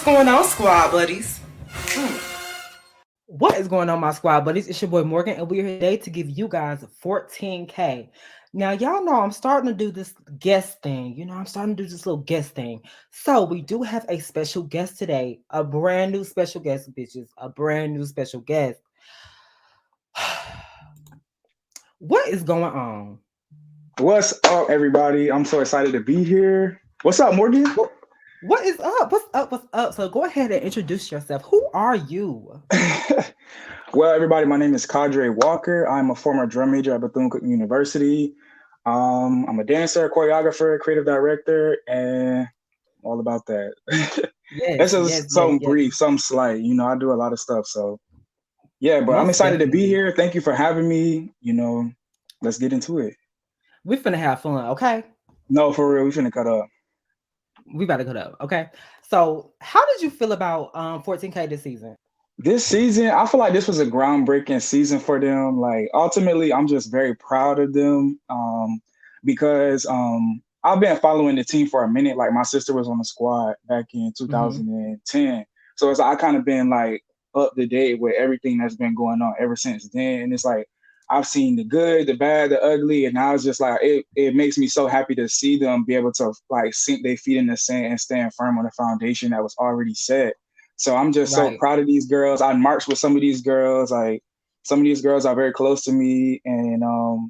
going on, squad buddies? What is going on, my squad buddies? It's your boy Morgan, and we're here today to give you guys 14K. Now, y'all know I'm starting to do this guest thing. I'm starting to do this little guest thing. So we do have a special guest today, a brand new special guest, bitches, a brand new special guest. What is going on? What's up, everybody? I'm so excited to be here. What's up, Morgan? What is up? What's up? What's up? So go ahead and introduce yourself. Who are you? Well, everybody, my name is Kadre Walker. I'm a former drum major at Bethune University. I'm a dancer, choreographer, creative director, and all about that. This is something brief, something slight. I do a lot of stuff. So, yeah, but I'm excited to be here. Thank you for having me. Let's get into it. We're finna have fun, okay? No, for real. We finna cut up. We better cut up, okay? So, how did you feel about 14K this season? This season, I feel like this was a groundbreaking season for them. Like, ultimately, I'm just very proud of them because I've been following the team for a minute. Like, my sister was on the squad back in 2010. So it's I kind of been like up to date with everything that's been going on ever since then. And it's like, I've seen the good, the bad, the ugly, and now it's just like it makes me so happy to see them be able to like sink their feet in the sand and stand firm on the foundation that was already set. So I'm just so proud of these girls. I marched with some of these girls. Like some of these girls are very close to me, and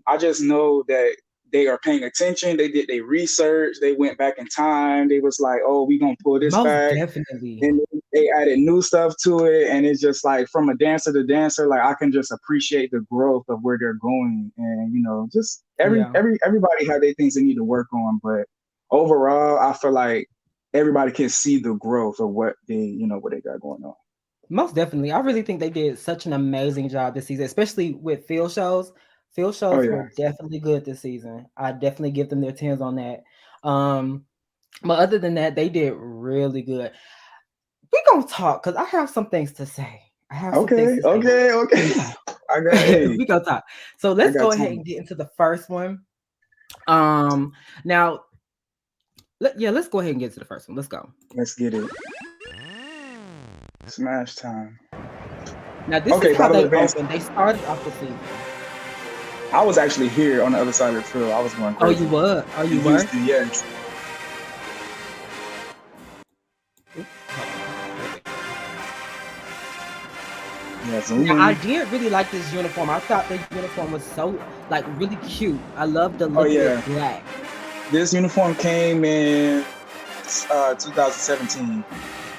I just know that they are paying attention. They did their research. They went back in time. They was like, "Oh, we gonna pull this back." Definitely. And they added new stuff to it, and it's just like from a dancer to dancer, like I can just appreciate the growth of where they're going, and just everybody have their things they need to work on, but overall, I feel like everybody can see the growth of what they got going on. Most definitely, I really think they did such an amazing job this season, especially with field shows. Field shows were definitely good this season. I definitely give them their 10s on that. But other than that, they did really good. We're gonna talk because I have some things to say. Okay. I got it. We gonna talk. So let's go ahead and get into the first one. Now, let's go ahead and get to the first one. Let's go. Let's get it. Smash time. Now this is how they opened. They started off the season. I was actually here on the other side of the field. I was going crazy. Oh, you were? Oh, you were? Houston, yes. Now, I did really like this uniform. I thought the uniform was so really cute. I love the look of black. This uniform came in 2017.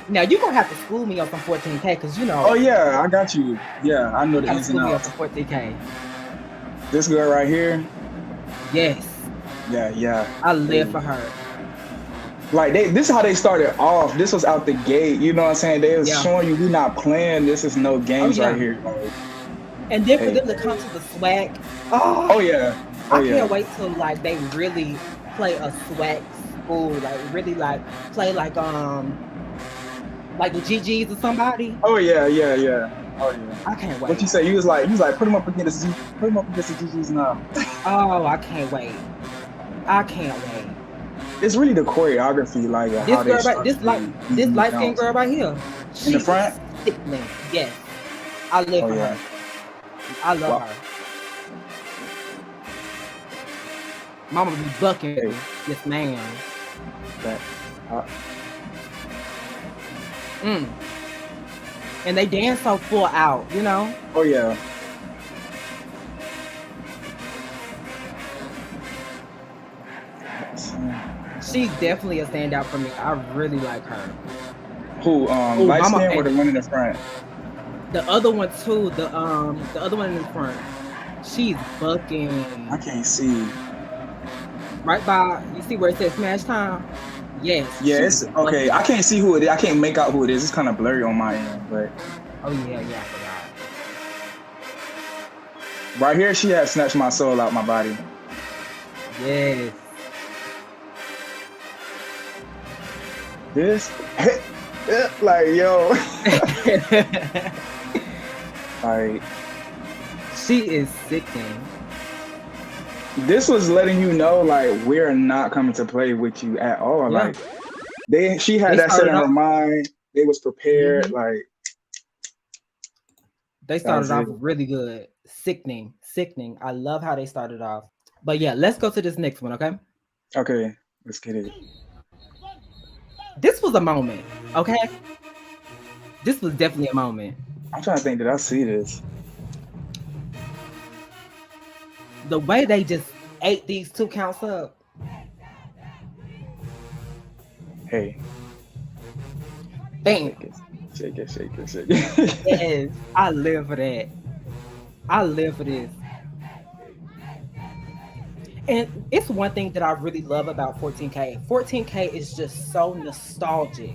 Now you're gonna have to school me up on 14K because Oh yeah, I got you. Yeah, I know the ins and outs. School me up on 14K. This girl right here. Yes. Yeah. I live for her. Like this is how they started off. This was out the gate. You know what I'm saying? They was showing you we not playing. This is no games right here. And then for them to come to the swag. I can't wait till they really play a swag school. Really play the GGs or somebody. Oh yeah. I can't wait. What you say? You was like put them up against the GGs now. Oh, I can't wait. It's really the choreography, this light skinned girl right here. In the front? Sickening. Yes. I live for her. I love her. Mama be bucking. Yes, ma'am. And they dance so full out, Oh yeah. She's definitely a standout for me. I really like her. Who? Light skin or the one in the front? The other one too. The other one in the front. She's bucking. I can't see. Right by, you see where it says smash time? Yes. Yeah, it's okay. I can't see who it is. I can't make out who it is. It's kind of blurry on my end, but. Oh yeah, I forgot. Right here, she has snatched my soul out my body. Yes. This, yo. She is sickening. This was letting you know, we're not coming to play with you at all. Yeah. She had that set in her mind. They was prepared. Mm-hmm. Like They that started was off it. really good. Sickening, sickening. I love how they started off. But yeah, let's go to this next one, okay? Okay, let's get it. This was a moment, okay? This was definitely a moment. I'm trying to think. Did I see this? The way they just ate these 2 counts up. Hey, Bam. shake it, shake it, shake it, shake it. Yes, I live for that. I live for this. And it's one thing that I really love about 14K. 14K is just so nostalgic.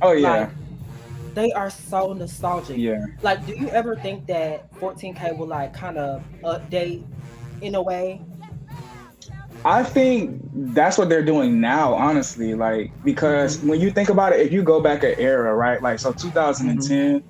Oh Like yeah, they are so nostalgic. yeah. Like, do you ever think that 14K will like kind of update in a way? I think that's what they're doing now, honestly. Like because Hmm. when you think about it, if you go back an era, right? Like so, Hmm. 2010,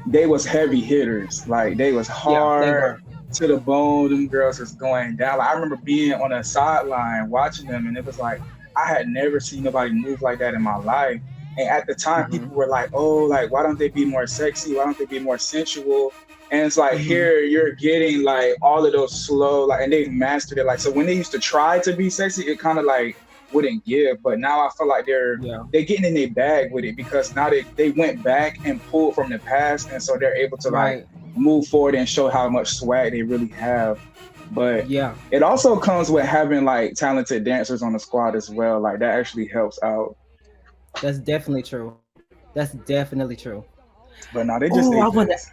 they was heavy hitters. Like they was Yeah, they hard were. to the bone. Them girls was going down. Like, I remember being on a sideline watching them, and it was like I had never seen nobody move like that in my life. And at the time, Hmm. people were like, "Oh, like why don't they be more sexy? Why don't they be more sensual?" And it's like Hmm. here you're getting like all of those slow, like, and they've mastered it. Like so, when they used to try to be sexy, it kind of like wouldn't give. But now I feel like Yeah. they're getting in their bag with it because now they went back and pulled from the past, and so they're able to like Right. move forward and show how much swag they really have. But Yeah. it also comes with having like talented dancers on the squad as well. Like that actually helps out. That's definitely true. That's definitely true. But now they just Oh, I ate want to. this.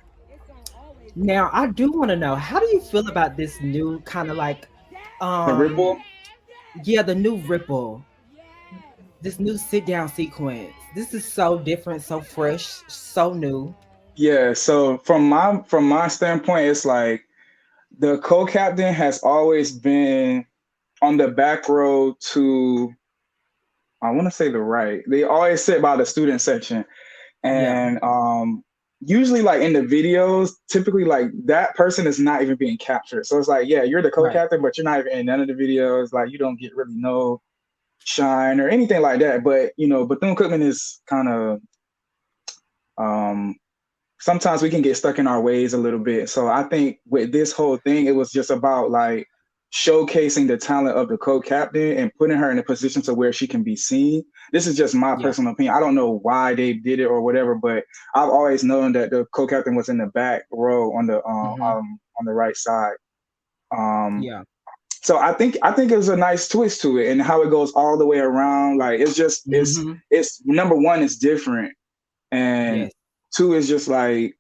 Now, I do want to know, how do you feel about this new kind of like, The ripple. um, yeah, the new ripple, this new sit down sequence. This is so different, so fresh, so new. Yeah. So from my standpoint, it's like the co-captain has always been on the back row to, I want to say, the right. They always sit by the student section. Yeah. And usually like in the videos, typically like that person is not even being captured. So it's like, yeah, you're the Right. co-captain, but you're not even in none of the videos. Like you don't get really no shine or anything like that. But Bethune Cookman is kind of, um sometimes we can get stuck in our ways a little bit. So I think with this whole thing, it was just about like showcasing the talent of the co-captain and putting her in a position to where she can be seen. This is just my Yeah. personal opinion. I don't know why they did it or whatever, but I've always known that the co-captain was in the back row Hmm. on the right side. Um, Yeah. so I think it was a nice twist to it and how it goes all the way around. Like it's just Hmm. it's number one, it's different, and Yes. two is just like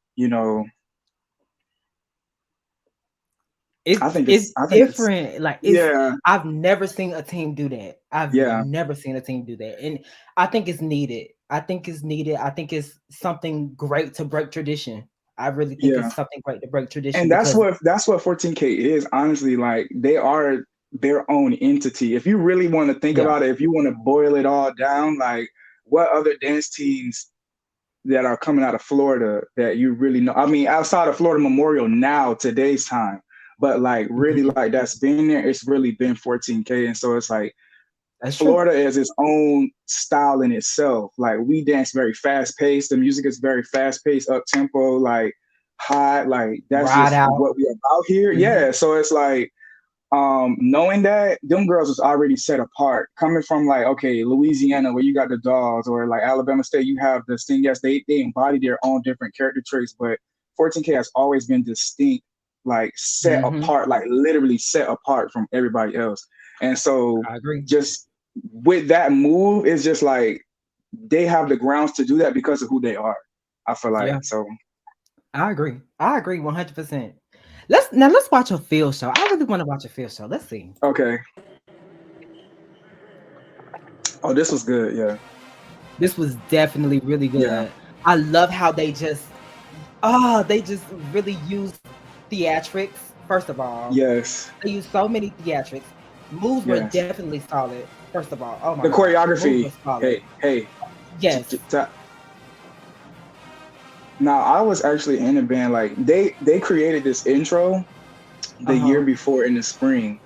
It's I it's think it's different. Like yeah, I've never seen a team do that. I've yeah, never seen a team do that. And I think it's needed. I think it's needed. I think it's something great to break tradition. I really think yeah. it's something great to break tradition And because that's what 14K is, honestly. Like they are their own entity. If you really want to think yeah. about it, if you want to boil it all down, like what other dance teams that are coming out of Florida that you really know? I mean, outside of Florida Memorial now, today's time, but like really Mhm. like that's been there, it's really been 14K. And so it's like That's true. Florida is its own style in itself. Like we dance very fast paced. The music is very fast paced, up tempo, like high. Like that's Ride just out. what we about here. Mhm. Yeah. So it's like knowing that them girls was already set apart. Coming from like okay, Louisiana where you got the Dolls, or like Alabama State, you have the Sting. Yes, they embody their own different character traits, but 14K has always been distinct, like set Mhm. apart, like literally set apart from everybody else. And so I agree. just with that move, it's just like they have the grounds to do that because of who they are. I feel like Yeah. so. I agree. I agree 100%. Let's watch a field show. I really want to watch a field show. Let's see. Okay. Oh, this was good. Yeah. This was definitely really Yeah. good. I love how they just really use theatrics. First of all, Yes. they use so many theatrics. Moves were Yes. definitely solid. First of all, oh The my gosh, moves were choreography. solid. Hey. Yes. Now I was actually in a band. Like they created this intro the year Uh-huh. before in the spring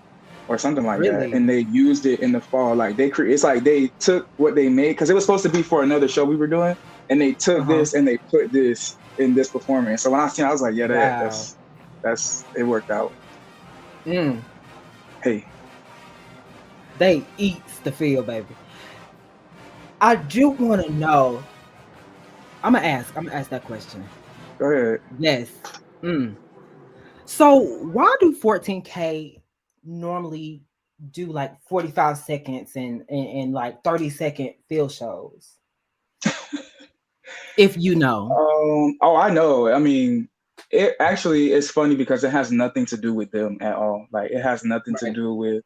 or something like that, Really? and they used it in the fall. Like it's like they took what they made because it was supposed to be for another show we were doing. and they took Uh-huh. this and they put this in this performance. So when I seen it, I was like, yeah, Wow. that's it worked out. Mm. Hey, They eats the field, baby. I do want to know. I'm gonna ask that question. go ahead. Yes. Mm. So why do 14K normally do like 45 seconds and like 30-second field shows? If you know. Oh, I know. I mean, it actually is funny because it has nothing to do with them at all. Like it has nothing to Right. do with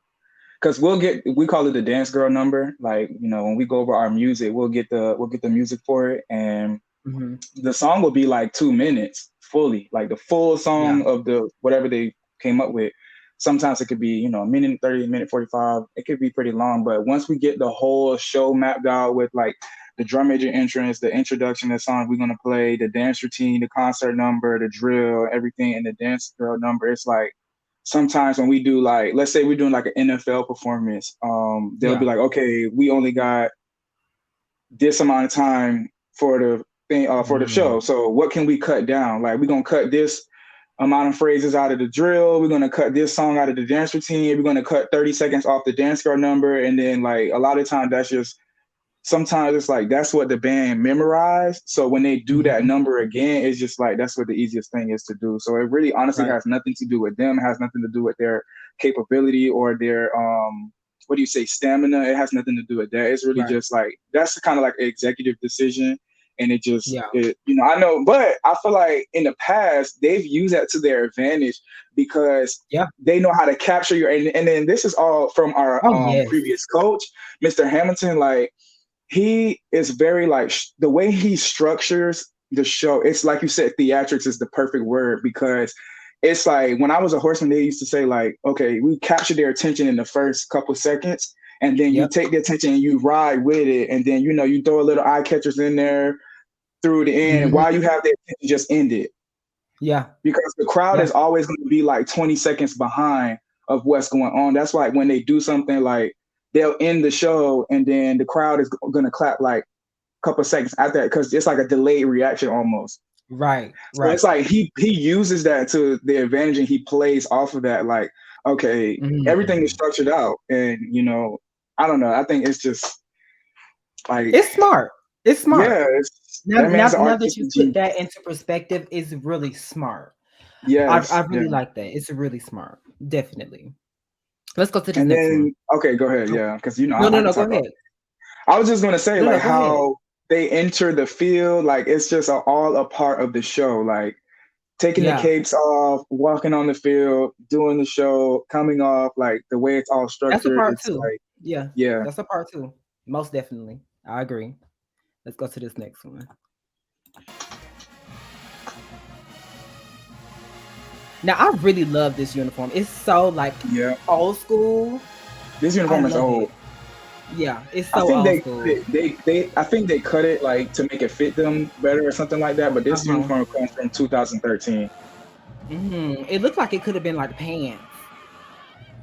because we call it the dance girl number. Like, when we go over our music, we'll get the music for it, and Hmm. the song will be like 2 minutes fully, like the full Yeah. song of the whatever they came up with. Sometimes it could be, a minute 30, minute 45. It could be pretty long. But once we get the whole show mapped out with like the drum major entrance, the introduction, the song we're gonna play, the dance routine, the concert number, the drill, everything, and the dance girl number, it's like sometimes when we do like, let's say we're doing like an NFL performance, they'll be Yeah. like, okay, we only got this amount of time for the thing for the Mm. show. So what can we cut down? Like we're gonna cut this amount of phrases out of the drill. We're gonna cut this song out of the dance routine. We're gonna cut 30 seconds off the dance girl number, and then like a lot of times that's just sometimes it's like that's what the band memorized. So when they do that Hmm. number again, it's just like that's what the easiest thing is to do. So it really honestly Right. has nothing to do with them. It has nothing to do with their capability or their what do you say, stamina. It has nothing to do with that. It's really Right. just like that's kind of like an executive decision. And it just Yeah. I know, but I feel like in the past they've used that to their advantage because Yeah. they know how to capture your and then this is all from our Oh yes. previous coach, Mr. Hamilton. Like he is very like the way he structures the show. It's like you said, theatrics is the perfect word because it's like when I was a horseman, they used to say like, okay, we capture their attention in the first couple seconds, and then you Yep. take the attention and you ride with it, and then you throw a little eye catchers in there through the end. Hmm. While you have the attention, just end it Yeah. because the crowd Yeah. is always going to be like 20 seconds behind of what's going on. That's why when they do something like they'll end the show and then the crowd is going to clap like couple seconds after that because it's like a delayed reaction almost. Right. So it's Right. like he uses that to the advantage and he plays off of that. Like, okay, everything is Mm. structured out, and I don't know. I think it's just like, It's smart. It's smart. yeah, Now, that now, man's an now that you artistic put genius. that into perspective, it's really smart. I Yes, yeah. really like that. It's really smart. Definitely. Let's go to this And next one. then okay, go ahead, Oh, yeah, because no, no, I can no. Go talk all. ahead. I was just gonna say No, like no. Go ahead. how they enter the field, like it's just all a part of the show. Like taking the Yeah, capes off, walking on the field, doing the show, coming off, like the way it's all that's a structured, part it's two. like, Yeah, yeah, that's a part two. Most definitely. I agree. Let's go to this next one. Now, I really love this uniform. It's so like yeah. old school. This I uniform is love old. it. Yeah, it's I so think old they cut school. it, I think they cut it like to make it fit them better or something like that. But this Uh-huh. uniform comes from 2013. It looked like it could have been like pants.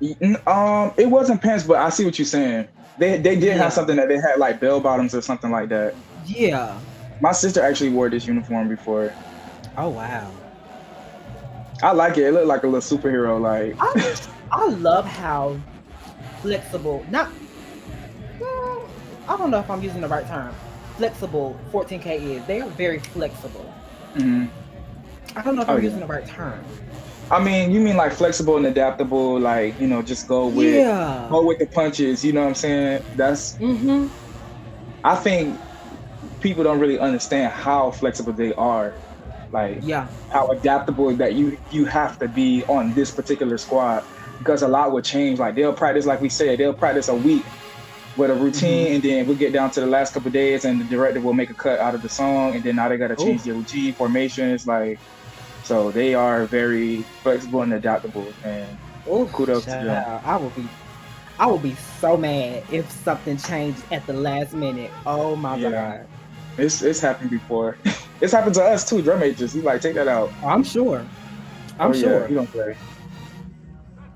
It wasn't pants, but I see what you're saying. They did have Yeah. something that they had like bell bottoms or something like that. Yeah. My sister actually wore this uniform before. Oh wow. I like it. It looked like a little superhero. Like, I I love how flexible, not I don't know if I'm using the right term. Flexible 14K is. They are very flexible. mhm. I don't know if Oh I'm yeah. using the right term. I mean, you mean like flexible and adaptable, like, just Yeah. go with the punches, you know what I'm saying? Mm-hmm. I think people don't really understand how flexible they are, like Yeah. how adaptable that you have to be on this particular squad because a lot will change. Like they'll practice, like we said, they'll practice a week with a Mm-hmm. routine and then we'll get down to the last couple of days and the director will make a cut out of the song and then now they gotta Oh, change their routine formations, like so they are very flexible and adaptable and oh, kudos to them. child. I will be so mad if something changed at the last minute. Oh my Yeah, God. it's happened before. It's happened to us too, drum majors. He's like, take that out. I'm sure. I'm Oh yeah, he sure. don't play.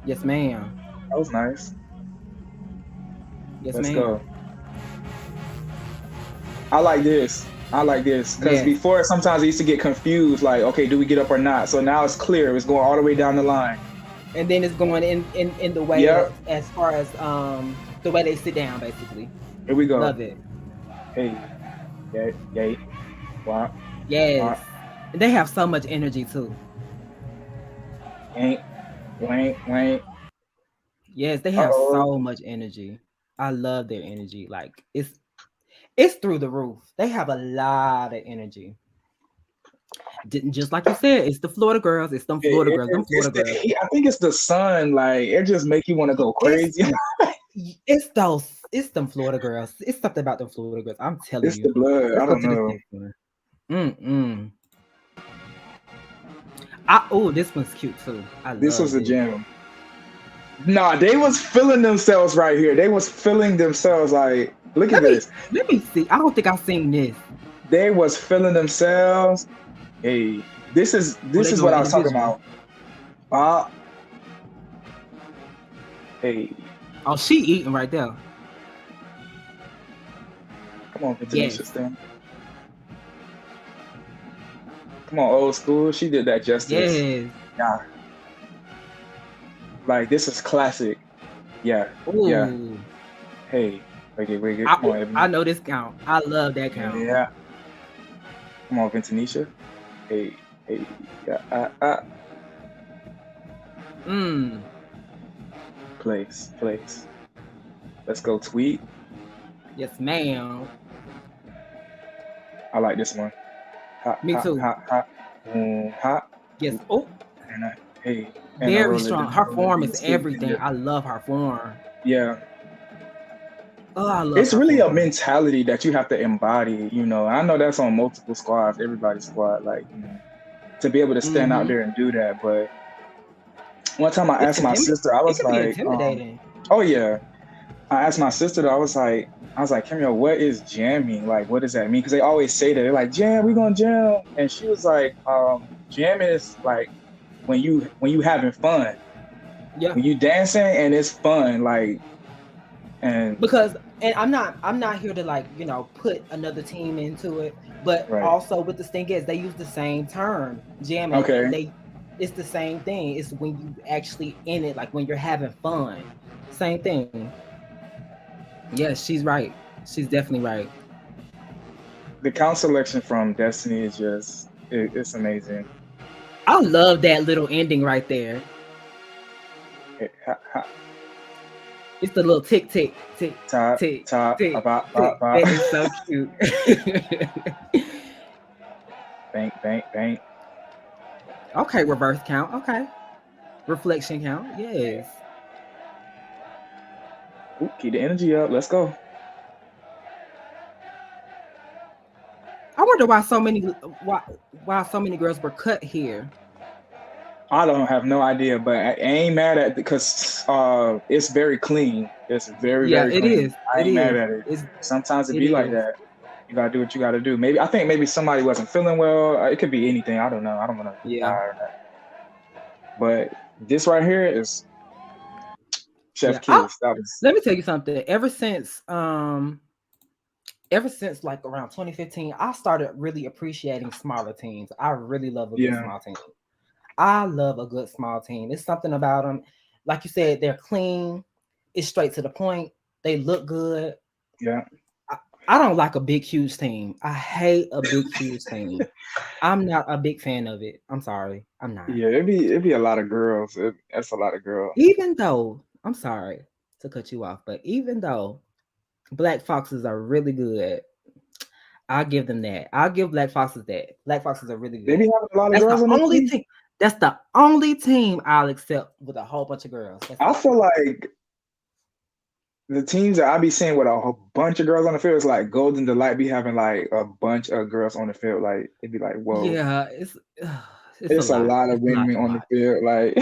Yes, ma'am. That was nice. Yes, Let's ma'am. go. I like this. I like this because Yes. before sometimes I used to get confused, like, okay, do we get up or not? So now it's clear. It's going all the way down the line. And then it's going in the way Yep. as far as the way they sit down, basically. Here we go. Love it. Hey, yay, yay, wow, Yes. wow, And they have so much energy too. ain't, wank, wank. Yes, they Uh have oh. so much energy. I love their energy. Like it's through the roof. They have a lot of energy. Didn't just like you said, it's the Florida girls. It's them Florida girls. Them It's Florida girls. I think it's the sun. Like it just make you want to go It's crazy. it's them Florida girls. It's something about them Florida girls. I'm telling It's you. the blood. Let's I go don't to this know. next one. Mm-mm. This one's cute too. I This was love a this. gem. Nah, they was feeling themselves right here. They was feeling themselves. Like, look at Let me this. let me see. I don't think I've seen this. They was feeling themselves. Hey, Oh, this they is what going I was talking individual. about. Ah, hey, Oh, she eating right there. come on, Yes. Tanisha Stan. Come on, old school. She did that justice. Yes. Yeah, like this is classic. Yeah, yeah. Ooh. Hey, wait, it. Come on, I Ebony. know this count. I love that count. Yeah, come on, Vintanisha. Hey, hey, yeah, Mm. place. Let's go, tweet. Yes, ma'am. I like this one. Me too. Hot, hot. Yes. Oh, And hey, and I very roll it strong. down, Her roll it form in is sweet. everything. I love her form. Yeah, Oh, I love it's her really a form. mentality that you have to embody. I know that's on multiple squads, everybody's squad, like to be able to stand out Mm-hmm. there and do that. But one time I It's asked my sister, I It was can be like, intimidating. oh yeah. I asked my sister, though, I was like, Kimio, what is jamming? Like, what does that mean? Because they always say that. They're like, jam, we gonna jam. And she was like, jam is like when you having fun, Yeah. when you dancing and it's fun, like, and Because and I'm not here to like, put another team into it, but right. also with the thing is they use the same term, jamming. Okay. It's the same thing. It's when you actually in it, like when you're having fun. Same thing. Yes, she's right. She's definitely right. The count selection from Destiny is just it's amazing. I love that little ending right there. It, ha, ha, It's the little tick tick tick ta tick ta tick ba tick. ba. That is so cute. Bank bank bank. Okay, reverse count. Okay. Reflection count. Yes. Ooh, keep the energy up. Let's go. I wonder why so many girls were cut here. I don't have no idea, but I ain't mad at it because it's very clean. It's very, Yeah, very it clean. is. I It ain't mad is. at it. It's Sometimes it it be like is. that. You gotta do what you gotta do. I think maybe somebody wasn't feeling well. It could be anything. I don't know. I don't want to die Yeah. or that. But this right here is Chef Yeah. I Kiss. That was Let me tell you something. Ever since like around 2015, I started really appreciating smaller teams. I really love a good yeah, small team. I love a good small team. It's something about them. Like you said, they're clean. It's straight to the point. They look good. yeah, I, I don't like a big, huge team. I hate a big, huge team. I'm not a big fan of it. I'm sorry. I'm not. yeah. It'd be a lot of girls. That's a lot of girls. Even though, I'm sorry to cut you off, but even though Black Foxes are really good, I'll give them that. I'll give Black Foxes that. Black Foxes are really They be good. having a lot of That's the girls on their only team. team. That's the only team I'll accept with a whole bunch of girls. That's I it. feel like the teams that I be seeing with a whole bunch of girls on the field is like Golden Delight be having like a bunch of girls on the field. Like it'd be like, whoa, Yeah, it's a it's a lot. lot of It's a lot women to on the watch. field. Like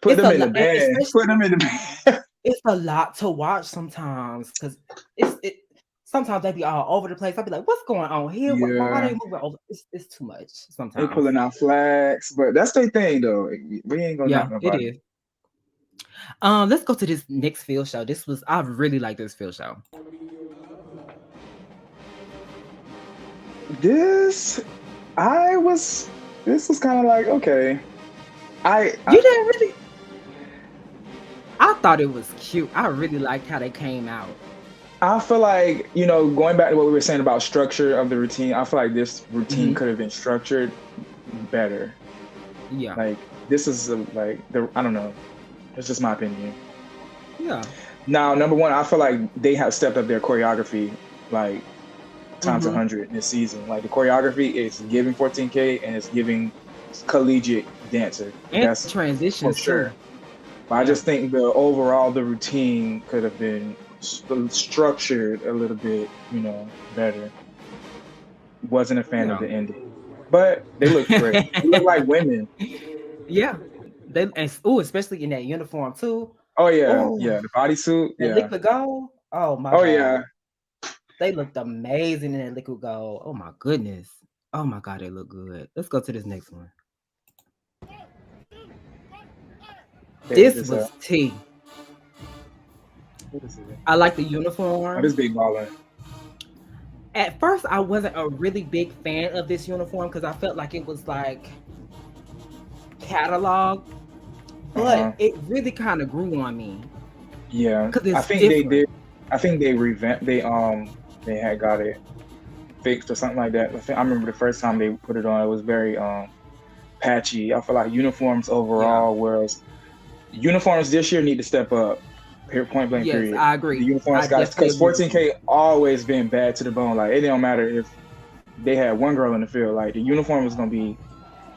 put It's them a in the lot, band. Put especially them in the band. it's a lot to watch sometimes because it's it. Sometimes they be all over the place. I'll be like, "What's going on here? Why are Yeah, they moving over?" It's too much they sometimes. pulling out flags, but that's their thing though. We ain't gonna knock Yeah, it nobody. is. Let's go to this next field show. I really like this field show. This I was this was kind of like, okay. I, You I didn't really. I thought it was cute. I really liked how they came out. I feel like, going back to what we were saying about structure of the routine, I feel like this routine Hmm. could have been structured better. Yeah, Like this is like the I don't know. It's just my opinion. yeah. Now, number one, I feel like they have stepped up their choreography like times Hmm. 100 this season. Like the choreography is giving 14K and it's giving collegiate dancer. And That's for transitions too. sure. But I Yeah, just think the routine could have been structured a little bit, better. Wasn't a fan of yeah. the ending, but they look great. They look like women. Yeah. They and oh, especially in that uniform too. Oh yeah, Oh, yeah. The bodysuit, that yeah. liquid gold. Oh my Oh God. yeah. They looked amazing in that liquid gold. Oh my goodness. Oh my God, they look good. Let's go to this next one. Okay, what This this was T. what is it? I like the Oh, uniform. this big baller. At first, I wasn't a really big fan of this uniform because I felt like it was like catalog, Uh but huh. it really kind of grew on me Yeah, because I it's think they did. different. I think they revamped. They had got it fixed or something like that. I remember the first time they put it on, it was very patchy. I feel like uniforms Yeah. overall, whereas uniforms this year need to step up. Point blank. Yes, Period. I The agree. I uniforms guys, definitely because agree with you. 14K always been bad to the bone. Like it don't matter if they had one girl in the field. Like the uniform was gonna be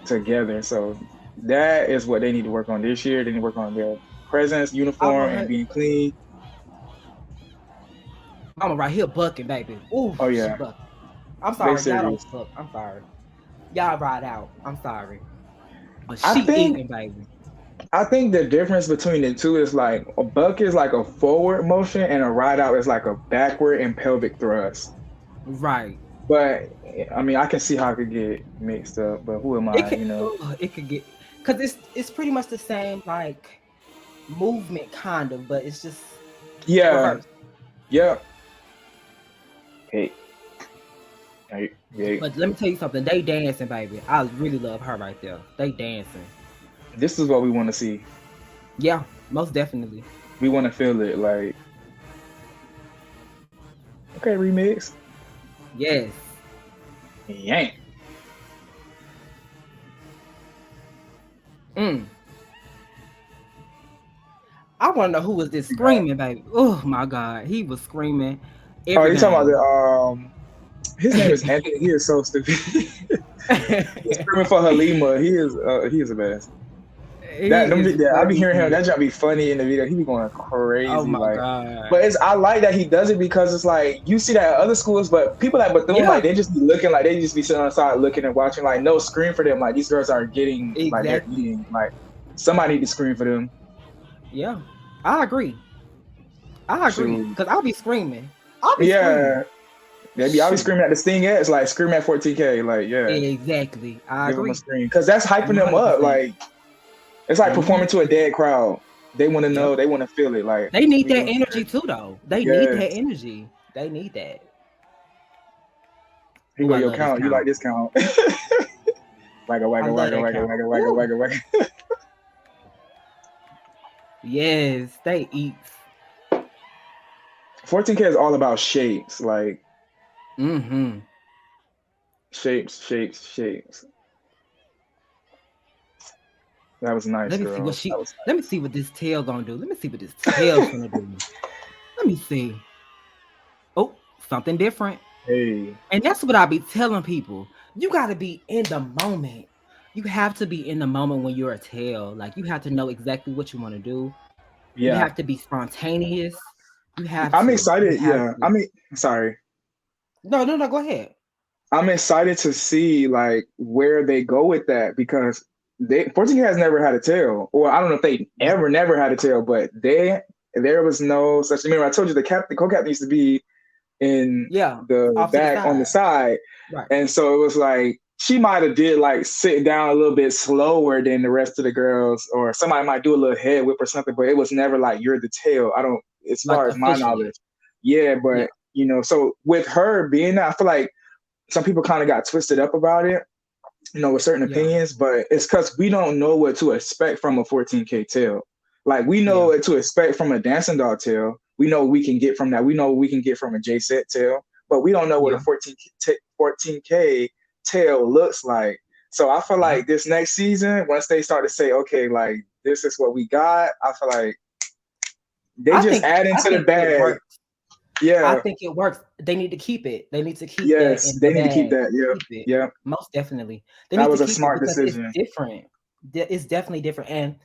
together. So that is what they need to work on this year. They need to work on their presence, I uniform, want and her. being clean. I'm right here bucking, baby. Ooh, Oh she yeah, bucking. I'm they sorry, y'all don't serious. fuck. I'm sorry. Y'all ride out. I'm sorry. But I she think eating, baby. I think the difference between the two is like a buck is like a forward motion and a ride out is like a backward and pelvic thrust. Right. But I mean, I can see how it could get mixed up. But who am It I? could it could get because it's pretty much the same like movement kind of, but it's just Yeah, reversed. yeah. Hey, hey, hey. But let me tell you something, they dancing, baby. I really love her right there. They dancing. This is what we want to see. Yeah, most definitely. We want to feel it. Like, okay, remix. Yes. Yank. Mm. I want to know who was this We got. screaming, baby. Oh my God, he was screaming Oh, you talking about everything. his name is Anthony. He is so stupid. He's screaming for Halima. He is the best. He is Yeah, I be hearing him. funny. That job be funny in the video. He be going Oh crazy, my like. God. But I like that he does it because it's like you see that at other schools, but people at Bethune like Yeah, they just be looking like they just be sitting on the side looking and watching. Like no screen for them. Like these girls are getting like they're exactly. eating. Like somebody need to screen for them. Yeah, I agree. I agree. Shoot, Cause I'll be screaming. I'll be screaming. yeah. I be Shoot. screaming at the Sting Eds, like screaming at 14K. Like yeah, Exactly. I give them a agree. screen because that's hyping One them hundred up. percent. Like it's like Mm-hmm. performing to a dead crowd. They want to Yep. know. They want to feel it. Like They need we that doing energy too, though. They need yes. that energy. They need that. Here Oh, go I your love this count. You like count. this count? Wagga I wagga love wagga that wagga count. wagga wagga Woo! wagga wagga. Yes, they eat. 14K is all about shapes, like Mm-hmm. shapes, shapes, shapes. That was nice, Let me see what girls. That she. was Let me nice. see what this tail gonna do. Let me see what this tail's gonna do. Let me see. Oh, something different. Hey, And that's what I be telling people. You got to be in the moment. You have to be in the moment when you're a tail. Like you have to know exactly what you want to do. You yeah, have to be spontaneous. You have I'm to. You excited. have Yeah, to. sorry. No, no, no. Go ahead. I'm excited to see like where they go with that because 14K has never had a tail, or I don't know if they never had a tail, but there was no such. Remember, I told you the co-captain used to be in Yeah, the off to the back on the side. side. Right. And so it was like she might have did like sit down a little bit slower than the rest of the girls, or somebody might do a little head whip or something, but it was never like you're the tail. I don't as Like far as my officially. knowledge. Yeah, Yeah. but so with her being that, I feel like some people kind of got twisted up about it, with certain Yeah. opinions, but it's because we don't know what to expect from a 14K tail. Like we know Yeah. what to expect from a dancing dog tail. We know what we can get from that. We know what we can get from a J set tail, but we don't know what a Yeah. 14K tail looks like. So I feel Yeah. like this next season, once they start to say, okay, like this is what we got, I feel like they just add I into the think it bag. works. I Yeah. think it works. They need to keep it. They need to keep that Yes. in the They need to keep bag. that. Yep. Keep it. Yep. Most definitely. They That need to was a keep it smart because it's decision. different. It's definitely different. And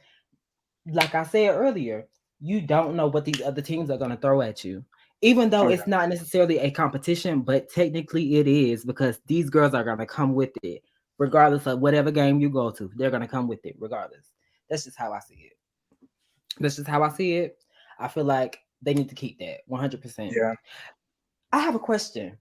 like I said earlier, you don't know what these other teams are going to throw at you. Even though Oh it's not necessarily a competition, but technically it is because these girls are going to come with it, regardless of whatever game you go to. They're going to come with it regardless. That's just how I see it. That's just how I see it. I feel like they need to keep that 100%. yeah. I have a question.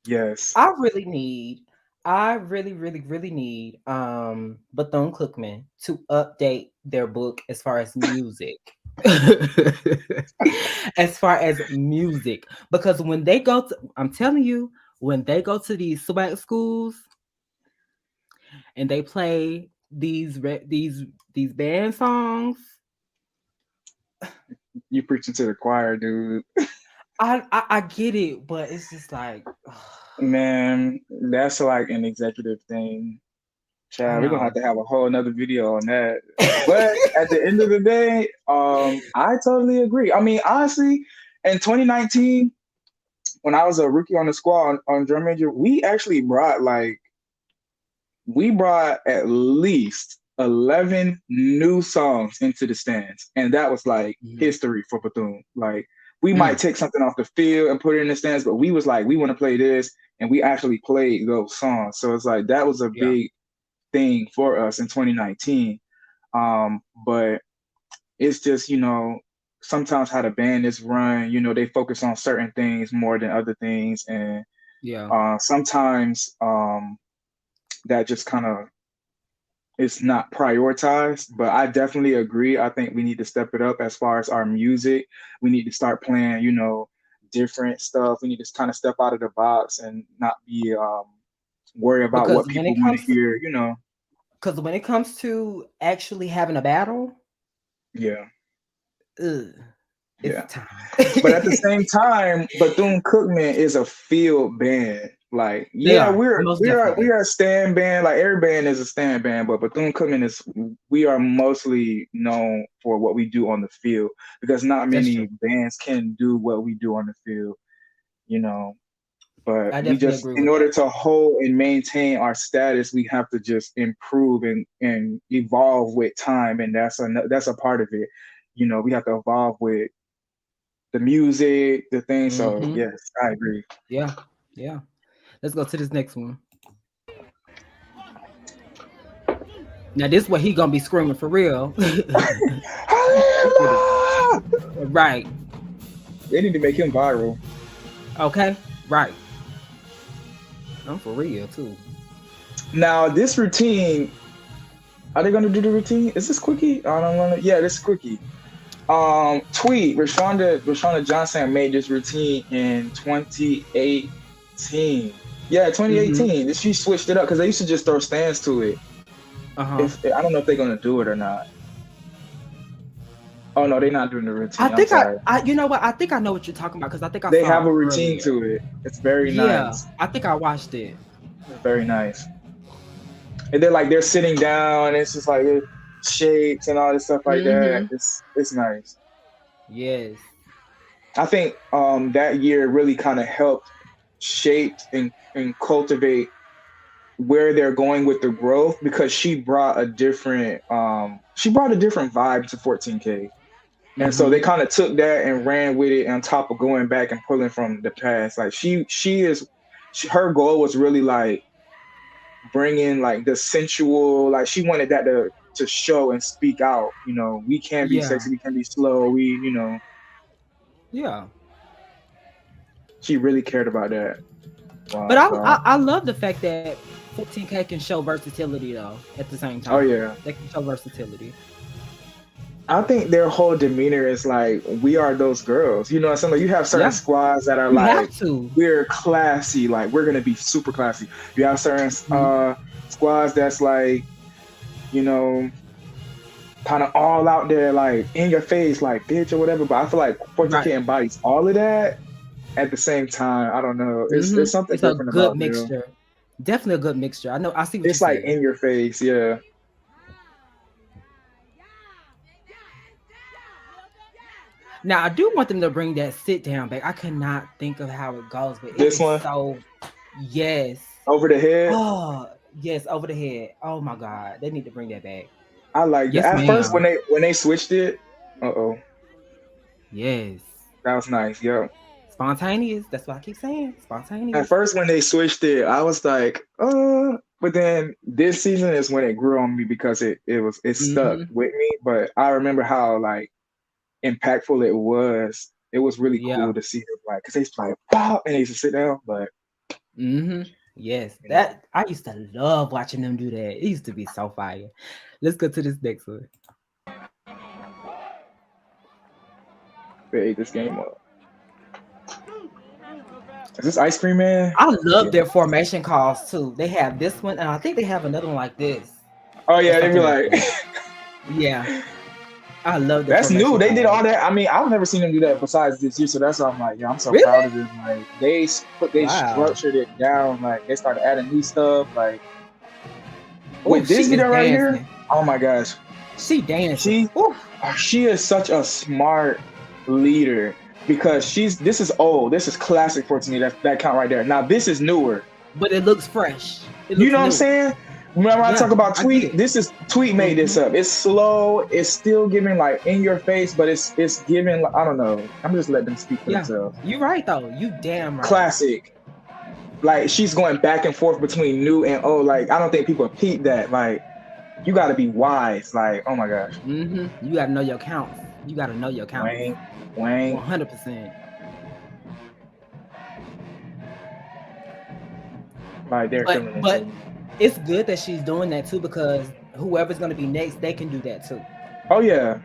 Yes. I really need, I really, really, really need Bethune Cookman to update their book as far as music. As far as music. Because when they go to, I'm telling you, when they go to these swag schools and they play these band songs, You preaching to the choir, dude. I get it, but it's just like Man, that's like an executive thing. I Chad, we're gonna have know. to have a whole another video on that. But at the end of the day, I totally agree. I mean, honestly, in 2019, when I was a rookie on the squad on drum major, we brought at least 11 new songs into the stands. And that was like Mhm. history for Bethune. Like, we might Mm, take something off the field and put it in the stands, but we was like, we want to play this. And we actually played those songs. So it's like, that was a yeah, big thing for us in 2019. But it's just, sometimes how the band is run, they focus on certain things more than other things. And yeah. sometimes that just kind of it's not prioritized, but I definitely agree. I think we need to step it up as far as our music. We need to start playing, different stuff. We need to kind of step out of the box and not be worry about Because what when people it want to comes to hear. because when it comes to actually having a battle, Yeah, ugh, it's yeah. time. But at the same time, Bethune Cookman is a field band. Like, They yeah, are we're most we are we definitely. are a stand band. Like every band is a stand band, but Bethune Cookman is we are mostly known for what we do on the field because not That's many true. bands can do what we do on the field, you know. But I we definitely just, agree in with order that. to hold and maintain our status, we have to just improve and evolve with time, and that's a part of it. We have to evolve with the music, the thing. So Hmm. yes, I agree. Yeah, yeah. Let's go to this next one. Now this what he gonna be screaming for real. Hallelujah! Right. They need to make him viral. Okay. Right. I'm for real too. Now this routine, are they gonna do the routine? Is this quickie? I don't know. Yeah, this is quickie. Tweet Rashonda Johnson made this routine in 2018. Yeah, Hmm. 2018. She switched it up because they used to just throw stands to it. Uh huh. If I don't know if they're gonna do it or not. Oh no, they're not doing the I routine. I'm think I, sorry. I, you know what? I think I know what you're talking about because I think I They saw have it a routine earlier. to it. It's very Yeah, nice. I think I watched it. It's very nice. And they're sitting down. And it's just like it shapes and all this stuff like that. Hmm. It's nice. Yes. I think that year really kind of helped shape and cultivate where they're going with the growth because she brought a different vibe to 14K. And so they Hmm. kind of took that and ran with it on top of going back and pulling from the past. Like her goal was really like bringing like the sensual, like she wanted that to show and speak out. We can be Yeah. sexy, we can be slow. Yeah. She really cared about that. But Wow. I love the fact that 14K can show versatility though at the same Oh time. yeah. They can show versatility. I think their whole demeanor is like, we are those girls. You know what I'm saying? Like, you have certain Yeah, squads that are you have like, to. we're classy, like we're gonna be super classy. You have certain Mhm. squads that's like, you know, kind of all out there, like in your face, like bitch or whatever. But I feel like 14K Right. embodies all of that at the same time. I don't know. It's something It's a different good about them. mixture. Definitely a good mixture. I know. I see what you're It's like saying. in your face, yeah. Now I do want them to bring that sit down back. I cannot think of how it goes, but it This is one so yes. over the head. Oh yes, over the head. Oh my god, they need to bring that back. I like that. Yes, At first, ma'am. when they switched it, oh, Yes. that was nice. Yo, Spontaneous. That's what I keep saying. at Spontaneous. first when they switched it, I was like, but then this season is when it grew on me because it stuck Mm-hmm. with me. But I remember how like impactful it was. It was really Yeah. cool to see them like because they used to like wow and they used to sit down, but Mm-hmm. Yes. you know, That I used to love watching them do that. It used to be so fire. Let's go to this next one. they ate this game up. Is this Ice Cream Man? I Yeah. love their formation calls too. They have this one, and I think they have another one like this, Oh or yeah, they'd be something like like, that. Yeah, I love their that's new. formation They did calls. all that. I mean, I've never seen them do that besides this year, so that's why I'm like, yeah, I'm so proud Really? of them. Like they Wow. structured it down. Like they started adding new stuff. Like Oh, with this she is video right here, dancing. oh my gosh, She dancing. she Oh, she is such a smart leader because this is old. This is classic 14. That count right there. Now this is newer. but it looks fresh. It You looks know what I'm new. saying? Remember I talk Yeah, about I get Tweet? it. This is Tweet made this Mm-hmm. up. It's slow. It's still giving like in your face, but it's giving. I don't know. I'm just letting them speak for Yeah, themselves. you right though. You damn right. Classic. Like she's going back and forth between new and old. Like I don't think people peep that. Like you got to be wise. Like oh my gosh, Mm-hmm. You gotta know your counts. You gotta know your counts. Wayne, Wayne. 100%. Like they're But killing it but too. it's good that she's doing that too because whoever's gonna be next, they can do that too. Oh yeah.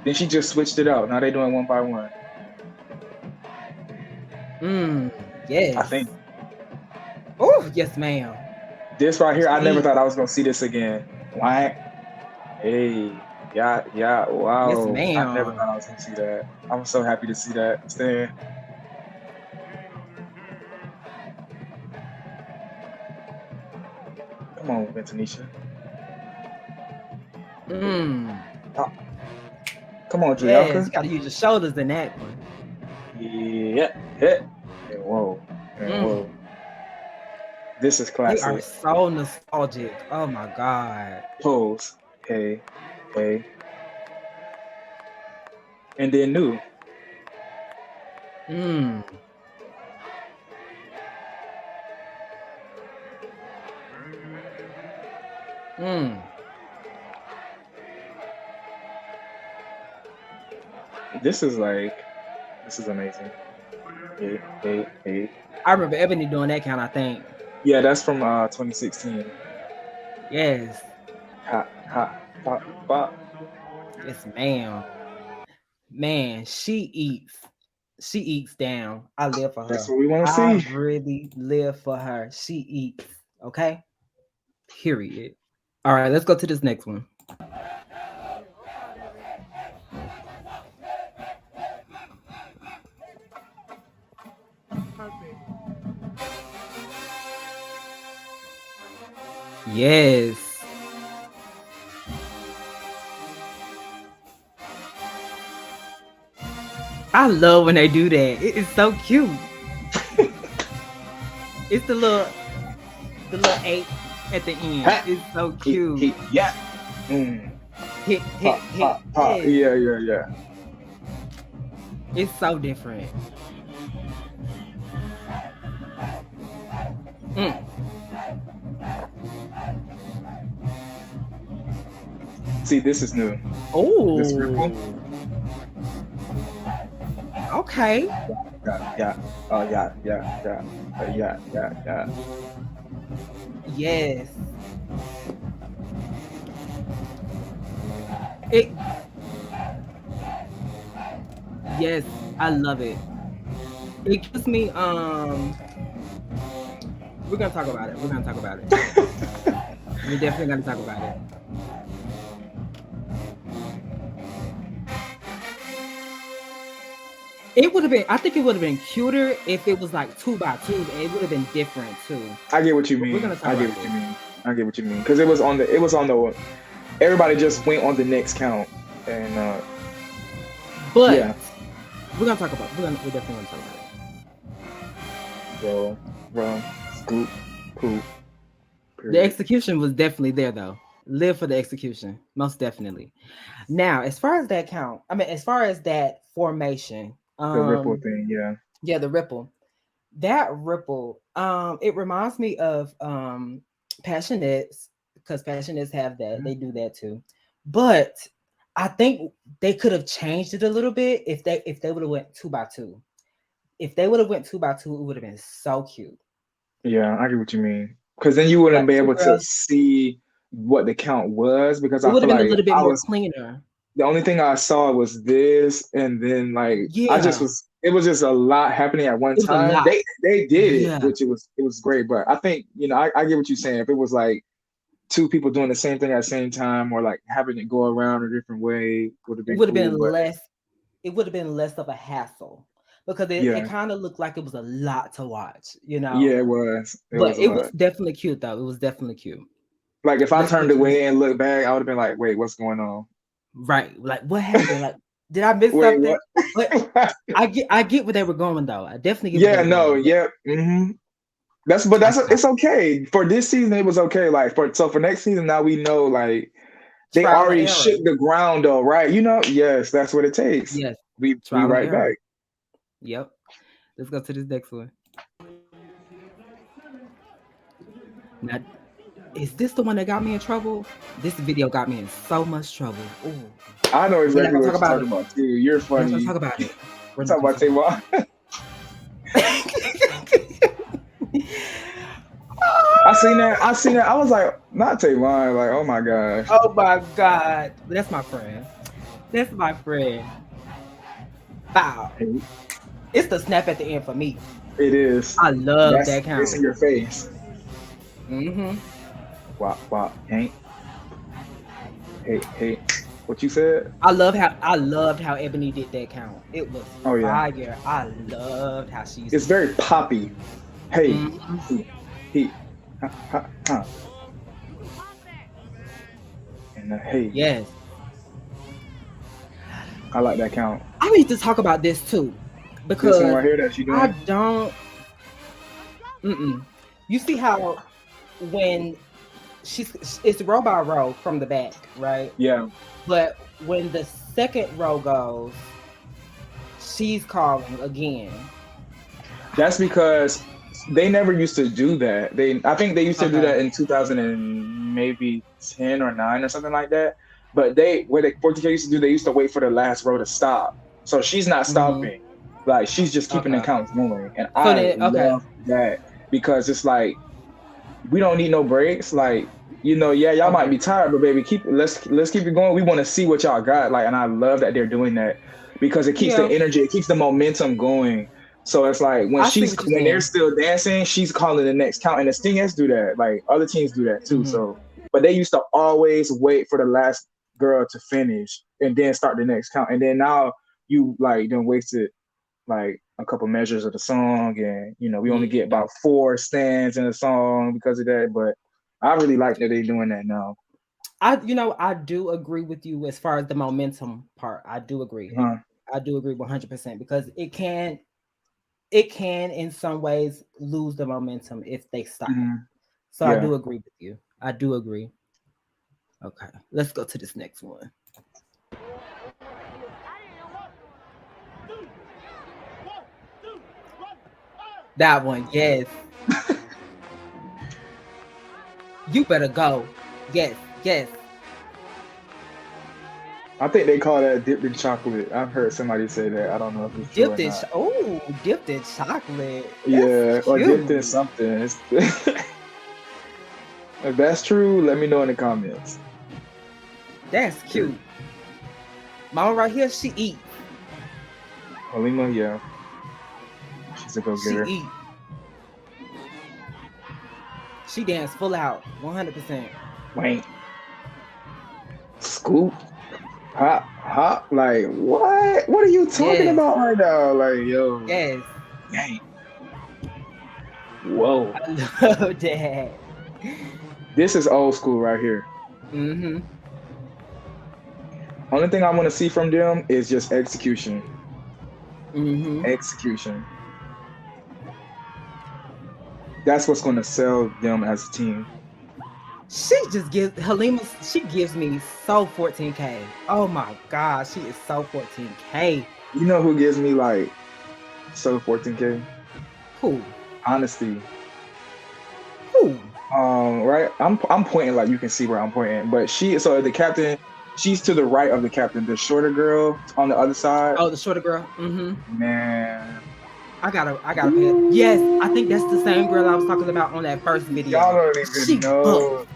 Then she just switched it out. Now they're doing one by one. I Yes. think Oh, yes, ma'am. this right here. I never She, thought I was gonna see this again. Why? Hey, yeah, yes, wow. I never ma'am. thought I was gonna see that. I'm so happy to see that. Stan. Come on, Vintanisha. Mm. Oh, come on, Yes, Julianka. you gotta use your shoulders in that one. Yeah, hit. And whoa, and Mm. whoa. This is They are classic. so nostalgic. Oh my god. Pose. Hey, hey. And then new. Mm. Mm. This is like, this is amazing. Hey. I remember Ebony doing that kind of thing. Yeah, that's from 2016. Yes. Pop. Yes, ma'am. Man, she eats down. I live for That's her. what we want to I see. really live for her. She eats. Okay. Period. All right, let's go to this next one. Yes. I love when they do that. It is so cute. It's the little eight at the end. Ha, It's so cute. yeah. Mm. Hit. Pop. Yes. Yeah. It's so different. Mm. See, this is new. This ripple. Oh. Okay. Yeah. Oh, yeah. Yes. It Yes, I love it. It gives me we're gonna talk about it. We're gonna talk about it. We're definitely gonna talk about it. It would have been. I think it would have been cuter if it was like 2x2. It would have been different too. I get what you But we're mean. gonna talk I get about what you this. mean. I get what you mean. Because it was on the everybody just went on the next count. And But yeah. we're gonna talk about. We're definitely gonna talk about it. Roll, run, scoop, poop. The Period. execution was definitely there though. Live for the execution, most definitely. Now, as far as that count, I mean, as far as that formation, The ripple thing, yeah. yeah, the ripple. That ripple, it reminds me of passionates because passionates have that. They do that too. But I think they could have changed it a little bit if they would have went 2x2. If they would have went 2x2, it would have been so cute. Yeah, I get what you mean. Because then you wouldn't Like be two able to girls, see what the count was because it I would have feel been a like little bit I more was cleaner. the only thing I saw was this, and then like I just Yeah, was it was just a lot happening at one it was a time. lot. They did it, Yeah, which it was great. But I think, I get what you're saying. If it was like two people doing the same thing at the same time or like having it go around a different way would have it been would have cool. been But less. It would have been less of a hassle because it yeah, kind of looked like it was a lot to watch, you know. yeah, it was. It But was a it was lot. definitely cute though. It was definitely cute. Like if I Let's go turned to this. away and looked back, I would have been like, wait, what's going on? Right. Like what happened? Like did I miss Wait, something? what? But I get where they were going though. I definitely get where they Yeah, were no, going. yep. That's I it's okay. For this season it was okay. Like for next season now we know like they trial and already error. shook the ground though, right? Yes, that's what it takes. Yes. We Trial and right error. back. Yep. Let's go to this next one. Now, is this the one that got me in trouble? This video got me in so much trouble. Ooh. I know We're not exactly gonna what talk you're about talking it. about too. You're We're not gonna funny. talk about it. We're not Talk gonna about talk about Tavon. it. I seen that. I seen that. I was like, not Tavon. Like, oh my gosh. Oh my God. That's my friend. That's my friend. Wow. Hey, It's the snap at the end for me. it is. I love that It's count. in your face. Mm-hmm. Wop wop. Ain't. Hey hey. What you said? I loved how Ebony did that count. It was Oh yeah. fire. I loved how she used It's to do very it. poppy. Hey. Mhm. He. Ha ha ha. And hey. Yes. I like that count. I need to talk about this too. This one Because right here that she I doing. don't you see how when it's row by row from the back, right? Yeah. But when the second row goes, she's calling again. That's because they never used to do that. I think they used to do Okay. that in 2000 and maybe 10 or 9 or something like that. But what 40K used to do, they used to wait for the last row to stop. So she's not Mm-hmm. stopping. Like she's just keeping the Okay. counts going. And So I then, okay. love that because it's like we don't need no breaks. Like, yeah, y'all might Okay. be tired, but baby, let's keep it going. We want to see what y'all got. Like, and I love that they're doing that because it keeps the Yeah, energy, it keeps the momentum going. So it's like I see what you're when they're saying. still dancing, she's calling the next count, and the Stingers do that. Like other teams do that too. Hmm. So, but they used to always wait for the last girl to finish and then start the next count. And then now you like done wasted like a couple measures of the song, and we only get Yeah. about 4 stands in the song because of that. But I really like that they're doing that now. I do agree with you as far as the momentum part. I do agree. Huh. I do agree 100% because it can in some ways lose the momentum if they stop. Mhm. So I Yeah. do agree with you. I do agree. Okay, let's go to this next one. That one, yes. You better go. Yes, yes. I think they call that dipped in chocolate. I've heard somebody say that. I don't know if it's true or not. Dipped in chocolate. That's Yeah, or dipped in cute. something. If that's true, let me know in the comments. That's cute. Mama right here, she eat. Halima, yeah, she's a go She getter. eat. She dance full out, 100%. Wait, scoop, hop, hop. Like what? What are you talking Yes, about right now? Like yo, yes. dang, whoa. I love that. This is old school right here. Mm-hmm. Only thing I want to see from them is just execution. Mm-hmm. Execution. That's what's going to sell them as a team. She just gives Halima. She gives me so 14K. Oh my god, she is so 14K. You know who gives me like so 14K? Who? Honesty. Who? Right. I'm pointing like you can see where I'm pointing, but so the captain, she's to the right of the captain. The shorter girl on the other side. Oh, the shorter girl. Mm-hmm. Man. I gotta pay it. Yes, I think that's the same girl I was talking about on that first Y'all video. don't She even bucks. know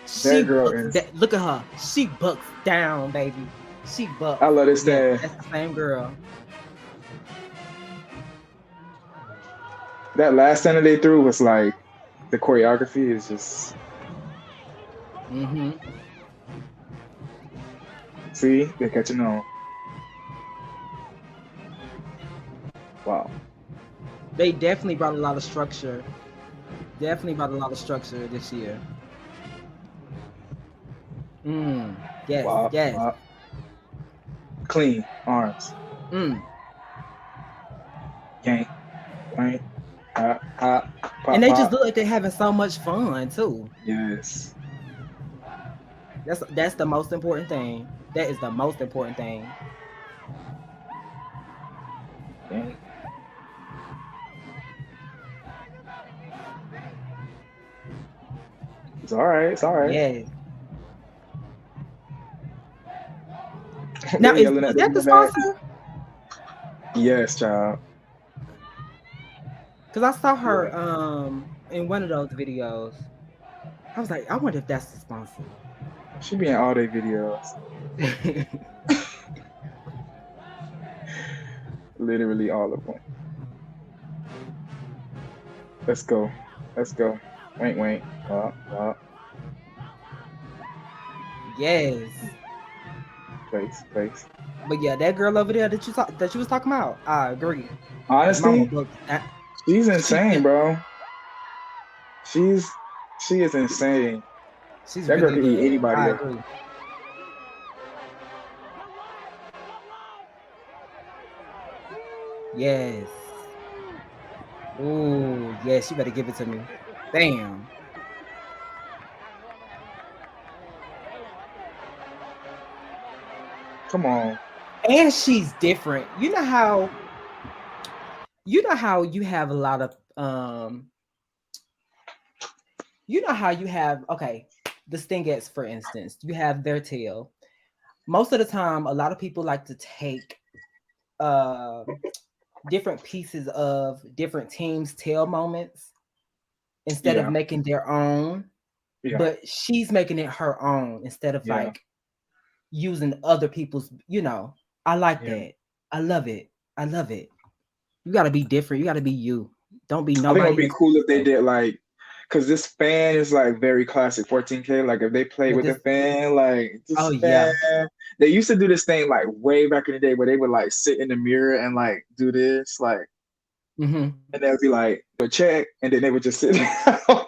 She that girl bucks. is. That look at her. She bucks down, baby. She bucks. I love this Yes, thing. that's the same girl. That last stand they threw was like the choreography is just. Mm-hmm. See, they're catching on. Wow. They definitely brought a lot of structure. Definitely brought a lot of structure this year. Yes, Wow. yes. Wow. Clean arms. Mm. Yank. Right. Hop. Pop. And they just Pop. look like they're having so much fun too. Yes. That's the most important thing. That is the most important thing. Yank. It's all right. It's all right. Yes. Now They're is yelling at was them that in the the back. sponsor? Yes, child. Because I saw her Yeah. in one of those videos. I was like, I wonder if that's the sponsor. She be in all their videos. Literally all of them. Let's go. Let's go. Wait, wait. Yes. Place. But yeah, that girl over there that you was talking about, I agree. Cause Mama Honesty, books that she's she insane, bro. She is insane. she's That girl really can eat good. anybody I up. agree. Yes. Oh yes, you better give it to me. Bam. Come on. And she's different. You know how you have a lot of you know how you have okay, the stingettes, for instance, you have their tail. Most of the time, a lot of people like to take uh, different pieces of different teams' tail moments instead of Yeah. making their own. Yeah. But she's making it her own instead of Yeah. like using other people's. I like Yeah. that. I love it. I love it. You got to be different. You got to be you. Don't be I think it would nobody be else. cool if they did like, because this fan is like very classic 14K. Like if they play With with the this. fan, like Oh this fan, yeah. they used to do this thing like way back in the day where they would like sit in the mirror and like do this, like, Mm-hmm. and they would be like, a check, and then they would just sit down.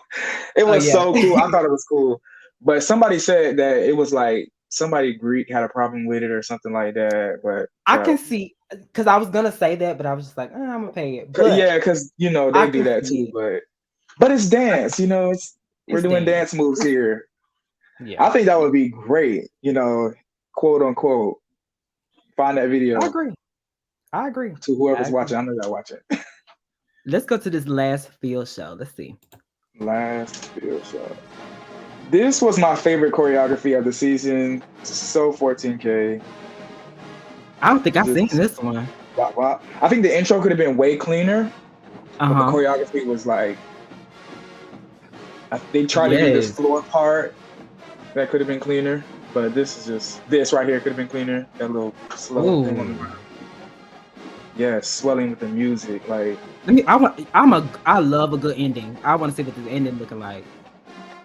It Oh was yeah. so cool. I thought it was cool. But somebody said that it was like somebody Greek had a problem with it or something like that. But I can see because I was gonna say that, but I was just like, I'm gonna pay it. But yeah, because I they do can that too. see it. But it's I can dance. see it. We're It's doing dance. dance moves here. Yeah. I think that Yeah. would be great. Quote unquote. Find that I video agree. I agree. to I whoever's agree. watching. I know y'all watching. Let's go to this last field show. Let's see. Last video shot. This was my favorite choreography of the season. So 14K. I don't think I've seen Just this one. wop, wop. I think the intro could have been way cleaner, but the Uh-huh. choreography was like they tried to do this Yes. floor part that could have been cleaner, but this right here could have been cleaner. That little slow thing on the Ooh. ground. Yes, swelling with the music. Like I love a good ending. I want to see what this ending looking like.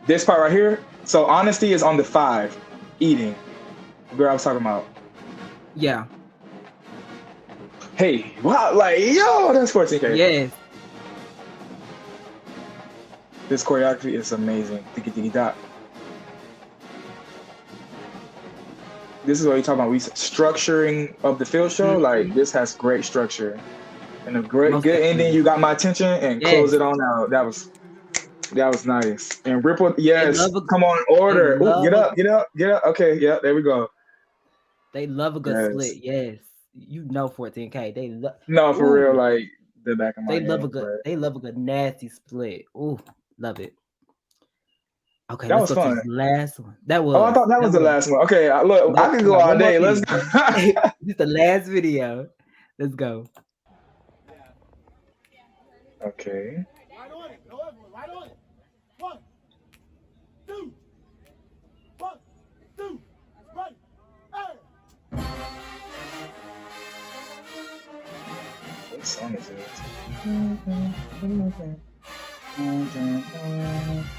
this part right here. So honesty is on the 5. Eating. Girl, I was talking about. Yeah. Hey, wow, like yo, that's 14K. Yes. This choreography is amazing. Tiki tiki dot. This is what you're talking about. We structuring of the field show. Like Mm-hmm. this has great structure and a great Most good ending. definitely. You got my attention and close Yes. it on out. That was nice. And Ripple, They yes. love a Come on, they order. Ooh, love get a up, get up, get up. Okay, yeah, there we go. they love a good split. Yes. Yes. You know 14K. They love No, for real, ooh. like the back of my hand, but They love a good nasty split. Ooh, love it. Okay, that let's was go to this fun. last one. That Oh, I was. thought that was That the was. last one. Okay, look, I Nope. could I go got all one more day. Let's thing. go. this is the last video. Let's go. Okay. Right on it. No, right on it. One, two, one, two, right. Hey. What song is it?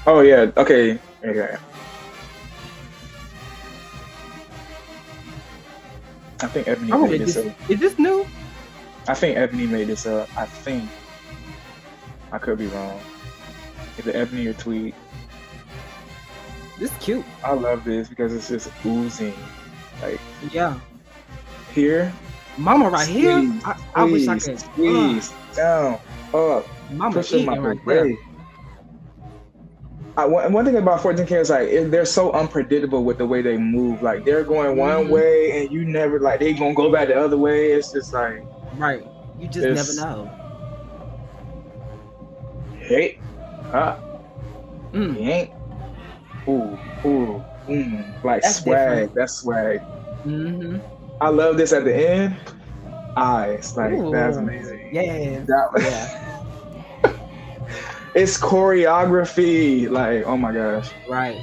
Oh yeah. Okay. Okay. I think Ebony Oh, made this up. is this new? I think Ebony made this up. I think I could be wrong. Either Ebony or Tweet. This cute. I love this because it's just oozing. Like Yeah. here, Mama right here. squeeze, I wish I squeeze, could. squeeze, down, up, Mama push them eating out the right there. way. One thing about 14K is like they're so unpredictable with the way they move. Like they're going one Mm-hmm. way and you never like they gonna go back the other way. It's just like Right. You just never it's know. hey, huh, Mm. ain't, ooh, ooh, like That's swag. different. That's swag. Mm-hmm. I love this at the end. Eyes, like that's Ooh. amazing. Yes. Yeah. That it's choreography. Like oh my gosh. Right.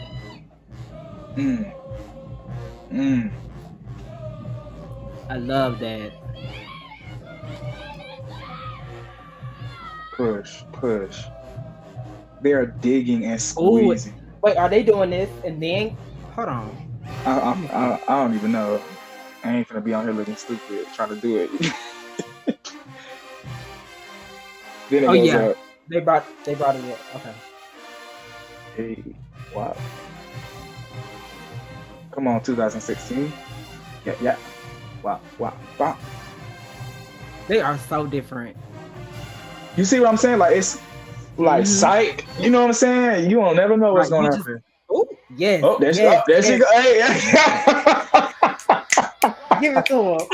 Mm, mm. I love that. Push, push. They are digging and Oh, squeezing. wait. Are they doing this and then? Hold on. Let me see. I don't even know. I ain't gonna be on here looking stupid trying to do it. Then it Oh goes yeah. up. They brought it up. Okay. Hey, wow. Come on, 2016. Yeah, yeah. Wow, wow, wow. They are so different. You see what I'm saying? Like it's like Mm-hmm. psych. You know what I'm saying? You don't never know what's Right. gonna You just. happen. Oh yes. Oh, Yes. there she Yes. go. Hey, yeah. Give it to her.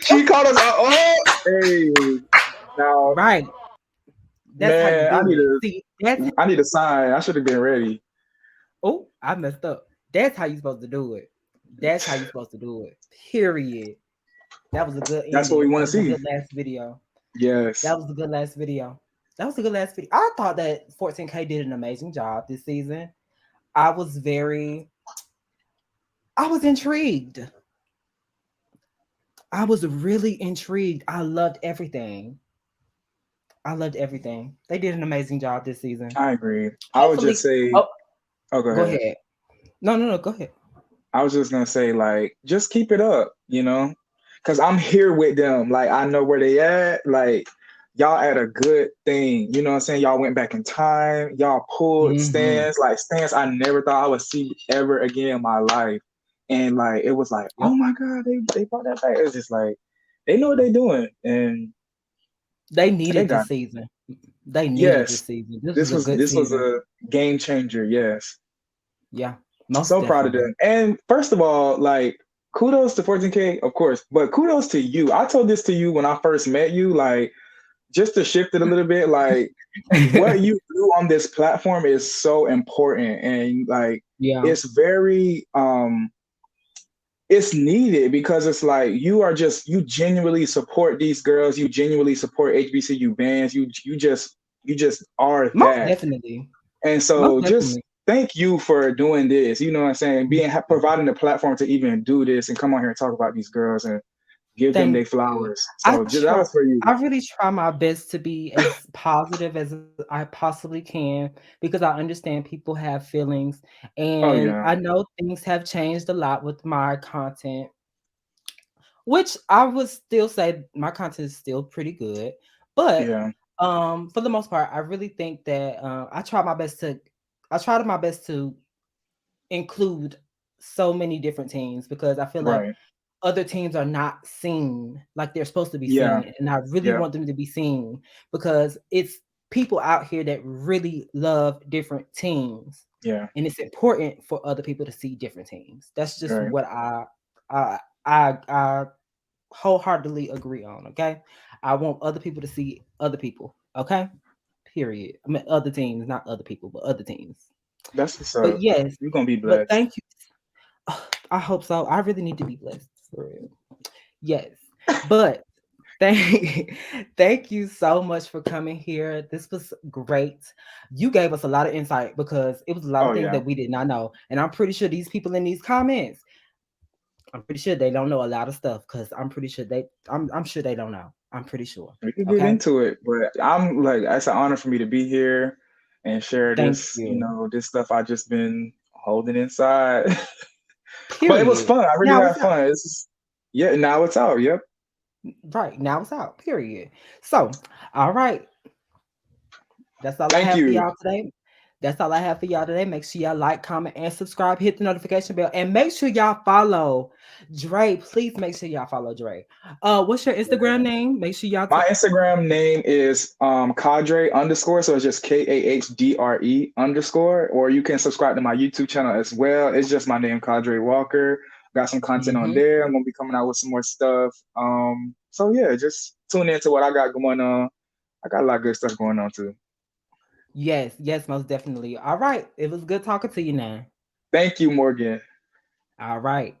She called us. Oh, hey. Now, Right. That's how you man, do it. See, that's I need a sign. I should have been ready. oh, I messed up. That's how you supposed to do it. That's how you supposed to do it. Period. That was a good That's what we ending. want That to was a see. good last video. Yes, That was a good last video. That was a good last video. I thought that 14K did an amazing job this season. I was very I was intrigued. I was really intrigued. I loved everything. I loved everything. They did an amazing job this season. I agree. I would just Hopefully, say, oh, oh, go go ahead. ahead. No, go ahead. I was just gonna say, like, just keep it up, because I'm here with them. Like, I know where they at. Like, y'all at a good thing. You know what I'm saying? Y'all went back in time. Y'all pulled Mm-hmm. stands, like stands I never thought I would see ever again in my life. And like, it was like, oh Yep. my god, they brought that back. It's just like they know what they're doing, and They they needed got this it. season. They needed this Yes, season. This was this a was good this was season. a game changer. Yes. Yeah, most So proud of definitely. them. And first of all, like kudos to 14K, of course, but kudos to you. I told this to you when I first met you, like just to shift it a little bit, like what you do on this platform is so important and like Yeah. it's very it's needed because it's like you genuinely support these girls, you genuinely support HBCU bands, you just are Most that. definitely. And Most so just definitely. thank you for doing this. You know what I'm saying? Providing the platform to even do this and come on here and talk about these girls. And give them Thank their you. flowers. I So just that try was for you. I really try my best to be as positive as I possibly can because I understand people have feelings, Oh and yeah, I know things have changed a lot with my content, which I would still say my content is still pretty good. But yeah, for the most part, I really think that I try to my best to include so many different teams because I feel like right. other teams are not seen like they're supposed to be Yeah, seen, and I really yeah, want them to be seen because it's people out here that really love different teams, yeah, and it's important for other people to see different teams. That's just right. what I I wholeheartedly agree on. Okay, I want other people to see other people. Okay, period. I mean other teams, not other people, but other teams. That's what's But up. yes, You're gonna be but blessed. thank you. I hope so. I really need to be blessed for real. Yes. But thank thank you so much for coming here. This was great. You gave us a lot of insight because it was a lot Oh of things yeah, that we did not know. And I'm pretty sure these people in these comments, I'm pretty sure they don't know a lot of stuff because I'm pretty sure I'm sure they don't know. I'm pretty sure. we could get Okay. into it, but I'm like, it's an honor for me to be here and share Thank this, you. this stuff I just been holding inside. But it was Period. fun. I really Now had it's out. fun. Yeah, now it's out. Yep. Right. Now it's out. Period. So, all right. That's all I Thank have for you. y'all today. That's all I have for y'all today. Make sure y'all like, comment, and subscribe. Hit the notification bell, and make sure y'all follow Dre. Please make sure y'all follow Dre. What's your Instagram name? Make sure y'all. My Instagram name is Cadre underscore, so it's just KAHDRE underscore, or you can subscribe to my YouTube channel as well. It's just my name, Cadre Walker. Got some content on Mhm. there. I'm gonna be coming out with some more stuff. So yeah, just tune into what I got going on. I got a lot of good stuff going on too. Yes, yes, most definitely. All right. It was good talking to you now. Thank you, Morgan. All right.